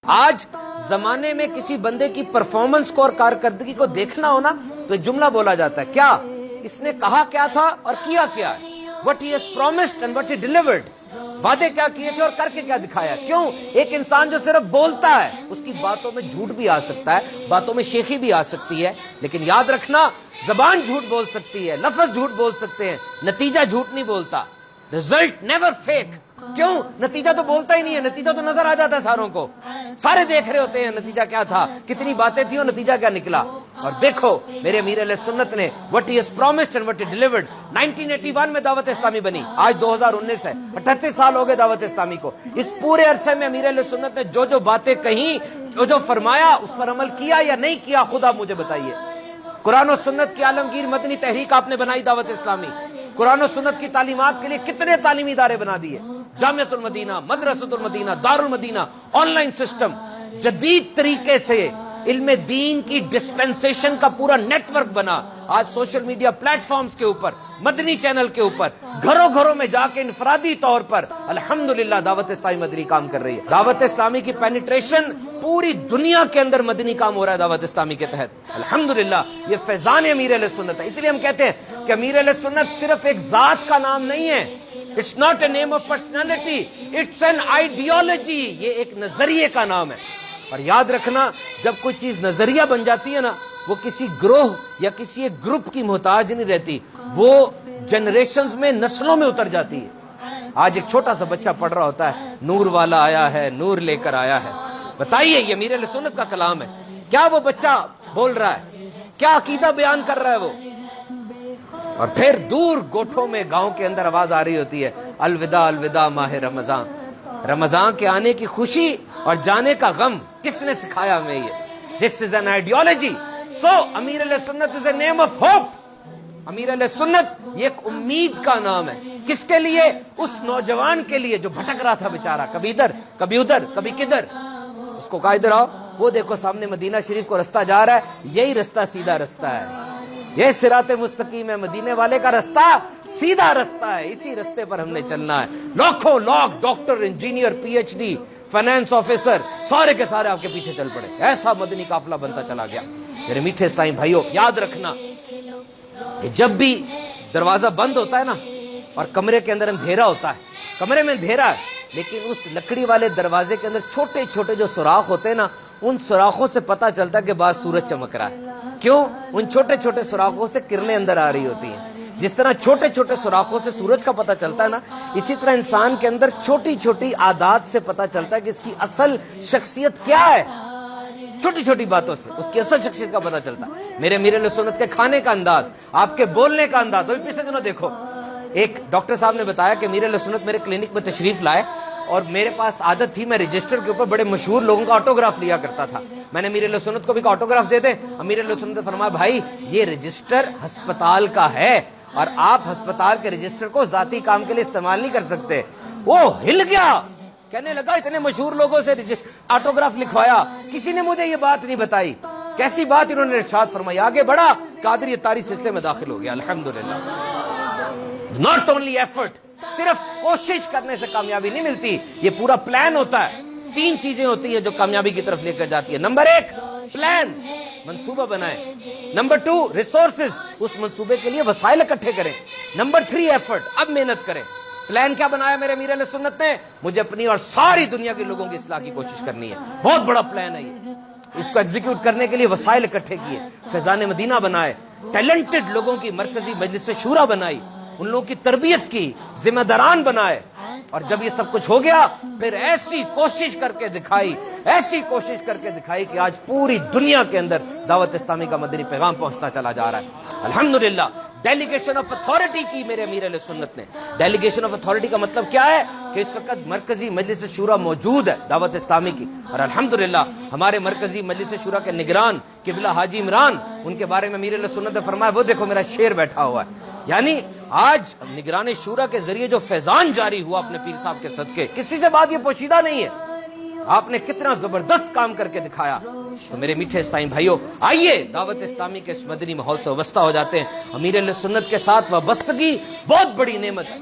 آج زمانے میں کسی بندے کی پرفارمنس کو اور کارکردگی کو دیکھنا ہونا تو ایک جملہ بولا جاتا ہے، کیا اس نے کہا کیا تھا اور کیا کیا ہے، what he has promised and what he delivered، وعدے کیا کیے تھے اور کر کے کیا دکھایا۔ کیوں ایک انسان جو صرف بولتا ہے اس کی باتوں میں جھوٹ بھی آ سکتا ہے، باتوں میں شیخی بھی آ سکتی ہے، لیکن یاد رکھنا زبان جھوٹ بول سکتی ہے، لفظ جھوٹ بول سکتے ہیں، نتیجہ جھوٹ نہیں بولتا۔ Result never fake. کیوں؟ نتیجہ تو بولتا ہی نہیں ہے، نتیجہ تو نظر آ جاتا ہے ساروں کو، سارے دیکھ رہے ہوتے ہیں نتیجہ کیا تھا، کتنی باتیں تھی اور نتیجہ کیا نکلا۔ اور دیکھو میرے امیر اہل سنت نے what he has promised and what he delivered۔ 1981 میں دعوت اسلامی بنی، آج 2019 ہے، 38 سال ہو گئے دعوت اسلامی کو۔ اس پورے عرصے میں امیر اہل سنت نے جو باتیں کہیں، جو فرمایا، اس پر عمل کیا یا نہیں کیا، خود آپ مجھے بتائیے۔ قرآن و سنت کی عالمگیر مدنی تحریک آپ نے بنائی دعوت اسلامی، قرآن و سنت کی تعلیمات کے لیے کتنے تعلیمی ادارے بنا دیے، جامعۃ المدینہ، مدرسۃ المدینہ، دار المدینہ، آن لائن سسٹم، جدید طریقے سے علم دین کی ڈسپنسیشن کا پورا نیٹ ورک بنا۔ آج سوشل میڈیا پلیٹ فارمز کے اوپر، مدنی چینل کے اوپر، گھروں گھروں میں جا کے انفرادی طور پر الحمدللہ دعوت اسلامی مدنی کام کر رہی ہے۔ دعوت اسلامی کی پینیٹریشن پوری دنیا کے اندر مدنی کام ہو رہا ہے دعوت اسلامی کے تحت، الحمدللہ۔ یہ فیضان امیر اہل سنت ہے۔ اس لیے ہم کہتے ہیں کہ امیر اہل سنت صرف ایک ذات کا نام نہیں ہے، It's not a name of personality, it's an ideology۔ یہ ایک نظریے کا نام ہے۔ اور یاد رکھنا جب کوئی چیز نظریہ بن جاتی ہے نا، وہ کسی گروہ یا کسی ایک گروپ کی محتاج نہیں رہتی، وہ جنریشنز میں، نسلوں میں اتر جاتی ہے۔ آج ایک چھوٹا سا بچہ پڑھ رہا ہوتا ہے، نور والا آیا ہے، نور لے کر آیا ہے۔ بتائیے یہ امیر اہل سنت کا کلام ہے، کیا وہ بچہ بول رہا ہے، کیا عقیدہ بیان کر رہا ہے وہ؟ اور پھر دور گوٹھوں میں، گاؤں کے اندر آواز آ رہی ہوتی ہے، الوداع الوداع ماہ رمضان۔ رمضان کے آنے کی خوشی اور جانے کا غم کس نے سکھایا ہمیں یہ؟ This is an ideology۔ So امیر اہل سنت is a name of hope۔ امیر اہل سنت یہ ایک امید کا نام ہے، کس کے لیے؟ اس نوجوان کے لیے جو بھٹک رہا تھا بیچارہ، کبھی ادھر کبھی ادھر کبھی کدھر۔ اس کو کہا ادھر آؤ، وہ دیکھو سامنے مدینہ شریف کو رستہ جا رہا ہے، یہی رستہ سیدھا رستہ ہے، یہ صراط مستقیم ہے، مدینے والے کا رستہ سیدھا رستہ ہے، اسی رستے پر ہم نے چلنا ہے۔ لاکھوں lakh doctor, engineer, P H D, finance officer, سارے کے سارے آپ کے پیچھے چل پڑے، ایسا مدنی قافلہ بنتا چلا گیا۔ میرے میٹھے اسلامی بھائیوں، یاد رکھنا کہ جب بھی دروازہ بند ہوتا ہے نا اور کمرے کے اندر اندھیرا ہوتا ہے، کمرے میں اندھیرا ہے، لیکن اس لکڑی والے دروازے کے اندر چھوٹے چھوٹے جو سوراخ ہوتے ہیں نا، ان سوراخوں سے پتہ چلتا ہے کہ باہر سورج چمک رہا ہے۔ کیوں؟ ان چھوٹے چھوٹے سوراخوں سے کرنیں اندر آ رہی ہوتی ہیں۔ جس طرح چھوٹے چھوٹے سوراخوں سے سورج کا پتہ چلتا ہے نا، اسی طرح انسان کے اندر چھوٹی چھوٹی عادات سے پتہ چلتا ہے کہ اس کی اصل شخصیت کیا ہے۔ چھوٹی چھوٹی باتوں سے اس کی اصل شخصیت کا پتہ چلتا ہے۔ میرے امیر اہل سنت کے کھانے کا انداز، آپ کے بولنے کا انداز، ابھی پچھلے دنوں دیکھو ایک ڈاکٹر صاحب نے بتایا کہ امیر اہل سنت میرے کلینک میں تشریف لائے اور میرے پاس عادت تھی، میں رجسٹر کے اوپر بڑے مشہور لوگوں کا آٹوگراف لیا کرتا تھا۔ میں نے امیر اہل سنت کو بھی آٹوگراف دے دیں، امیر اہل سنت نے فرمایا بھائی یہ رجسٹر ہسپتال کا ہے اور آپ ہسپتال کے رجسٹر کو ذاتی کام کے لیے استعمال نہیں کر سکتے۔ وہ ہل گیا، کہنے لگا اتنے مشہور لوگوں سے آٹوگراف لکھوایا، کسی نے مجھے یہ بات نہیں بتائی۔ کیسی بات انہوں نے ارشاد فرمائی، آگے بڑھا، قادری اتاری سلسلے میں داخل ہو گیا، الحمدللہ۔ ناٹ اونلی ایفرٹ، صرف کوشش کرنے سے کامیابی نہیں ملتی، یہ پورا پلان ہوتا ہے۔ 3 چیزیں ہوتی ہیں جو کامیابی کی طرف لے کر جاتی ہے۔ نمبر 1 پلان، منصوبہ بنائیں۔ نمبر 2 ریسورسز، اس منصوبے کے لیے وسائل اکٹھے کریں۔ نمبر 3 ایفرٹ، اب محنت کریں۔ پلان کیا بنایا میرے امیر اہل سنت نے؟ مجھے اپنی اور ساری دنیا کے لوگوں کی اصلاح کی کوشش کرنی ہے، بہت بڑا پلان ہے یہ۔ اس کو ایگزیکیوٹ کرنے کے لیے وسائل اکٹھے کیے، فیضان مدینہ بنائے، ٹیلنٹڈ لوگوں کی مرکزی مجلس شورا بنائی، ان لوگوں کی تربیت کی، ذمہ داران بنائے۔ اور جب یہ سب کچھ ہو گیا پھر ایسی کوشش کر کے دکھائی، ایسی کوشش کر کے دکھائی کہ آج پوری دنیا کے اندر دعوت اسلامی کا مدنی پیغام پہنچتا چلا جا رہا ہے، الحمدللہ۔ ڈیلیگیشن آف اتھارٹی کی میرے امیر اہل سنت نے۔ ڈیلیگیشن آف اتھارٹی کا مطلب کیا ہے کہ اس وقت مرکزی مجلس شورا موجود ہے دعوت اسلامی کی، اور الحمدللہ ہمارے مرکزی مجلس شورا کے نگران قبلہ حاجی عمران، ان کے بارے میں امیر اہل سنت نے فرمایا وہ دیکھو میرا شیر بیٹھا ہوا ہے۔ یعنی آج نگران شورا کے ذریعے جو فیضان جاری ہوا اپنے پیر صاحب کے صدقے، کسی سے بات یہ پوشیدہ نہیں ہے، آپ نے کتنا زبردست کام کر کے دکھایا۔ تو میرے میٹھے اسلامی بھائیوں، آئیے دعوت اسلامی کے اس مدنی ماحول سے وابستہ ہو جاتے ہیں۔ امیر اہل سنت کے ساتھ وابستگی بہت بڑی نعمت ہے۔